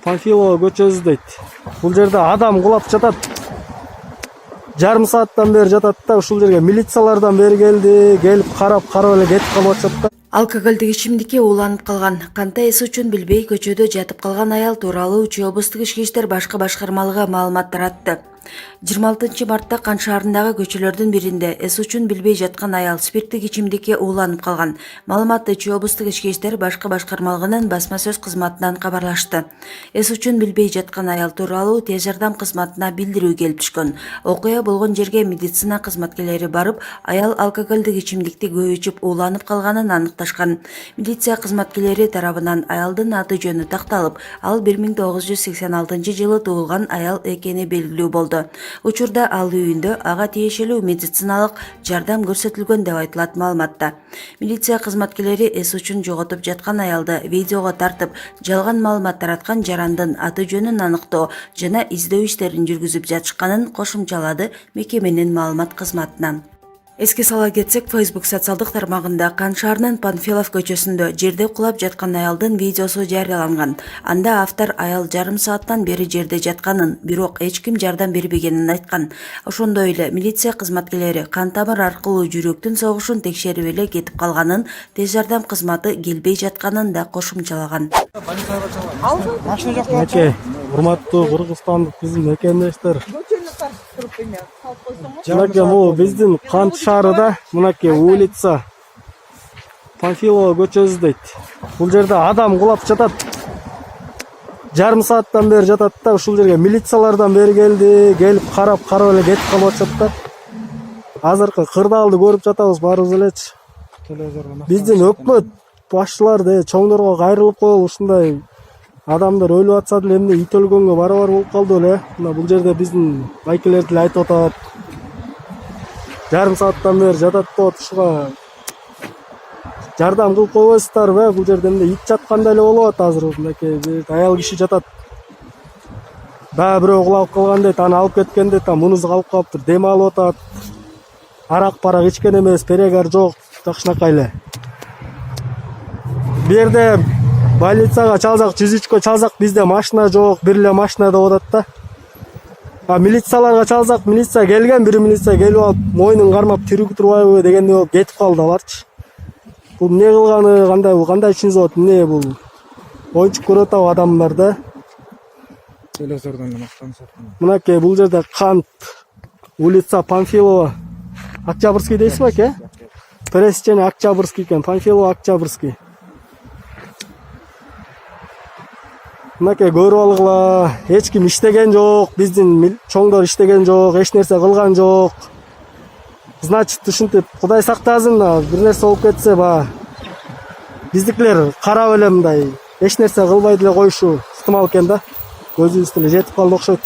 Панфилова көчөсү дейт. Бул жерде адам кулап жатат. Жарым сааттан бери жатат да, ушул жерге милициялардан бери келди, келип карап эле кетип калып атышат да. Алкоголдук ичимдикке ууланып калган, кандай эс үчүн билбей көчөдө жатып калган аял тууралуу Үчү облустук ички иштер башкы башкармалыгы маалымат таратты. 26 мартта Кан шаарындагы көчөлөрдүн биринде эс үчүн билбей жаткан аял спирттик ичимдикке ууланып калган. Маалыматты Үчү облустук ички иштер башкы башкармалыгынын басма сөз кызматынан кабарлашты. Эс үчүн билбей жаткан аял тууралуу тез жардам кызматына билдирүү келип түшкөн. Окуя болгон жерге медицина кызматкерлери барып, аял алкоголдук ичимдикти көп ичип ууланып калганын аныкташкан. Милиция кызматкерлери тарабынан аялдын аты жөнү такталып, ал 1986 жылы туулган аял экени белгилүү болду. Учурда ал үйүндө ага тиешелүү медициналык жардам көрсөтүлгөн деп айтылат маалыматта. Милиция кызматкерлери эс үчүн жоготуп жаткан аялды видеого тартып, жалган маалымат тараткан жарандын аты жөнүн аныктоо жана издөө иштерин жүргүзүп жатышканын кошумчалады мекеменин маалымат кызматынан. Эске сала кетсек, Facebook социалдык тармагында Кан шаарынын Панфилов көчөсүндө жерде кулап жаткан аялдын видеосу жарыяланган. Анда автор аял жарым сааттан бери жерде жатканын, бирок эч ким жардам бербегенин айткан. Ошондой эле милиция кызматкерлери кан тамыр аркылуу жүрөктүн согушун текшерип эле кетип калганын, тез жардам кызматы келбей жатканын да кошумчалаган. Урматтуу кыргызстандык биздин мекендештер. Мынакей бул биздин Кан шаарында, мынакей улица Панфилова көчөсү дейт. Бул жерде адам кулап жатат. Жарым сааттан бери жатат да, ушул жерге милициялардан бери келди, келип карап эле кетип калып атышат да. Азыркы кырдаалды көрүп жатабыз баарыбыз элечи. Биздин өкмөт башчылары чоңдорго кайрылып коелу, ушундай адамдар өлүп атса деле эмне ит өлгөнгө барабар болуп калды эле. Мына бул жерде биздин байкелер деле айтып атат. Жарым сааттан бери жатат деп ушуга жардам кылып койбойсуздарбы? Бул жерде эмне ит жаткандай эле болуп атат азыр. Мынакей аял киши жатат. Дагы бирөө кулап калган дейт, аны алып кеткен дейт, мунусу калып калыптыр, дем алып атат. Арак-парак ичкен эмес, перегар жок, жакшынакай эле. Бу жерде больницага чалсак, 103кө чалсак, бизде машина жок, бир эле машина деп атат да. Милицияларга чалсак, милиция келген, бир милиция келип алып, мойнун кармап тирүү турбайбы дегендей болуп кетип калды аларчы. Бул эмне кылганы, кандай түшүнүп атат, эмне бул? Оюнчук көрүп атабы адамдар да? Мынакей бул жерде Кант, улица Панфилова, Октябрьский дейсизби аке? Пересечение Октябрьский экен, Панфилова Октябрьский. Мынакей көрүп алгыла, эч ким иштеген жок, биздин чоңдор иштеген жок, эч нерсе кылган жок. Значит, ушинтип Кудай сактасын, бир нерсе болуп кетсе, биздикилер карап эле мындай эч нерсе кылбай деле коюшу ыктымал экен да. Көзүбүз деле жетип калды окшойт.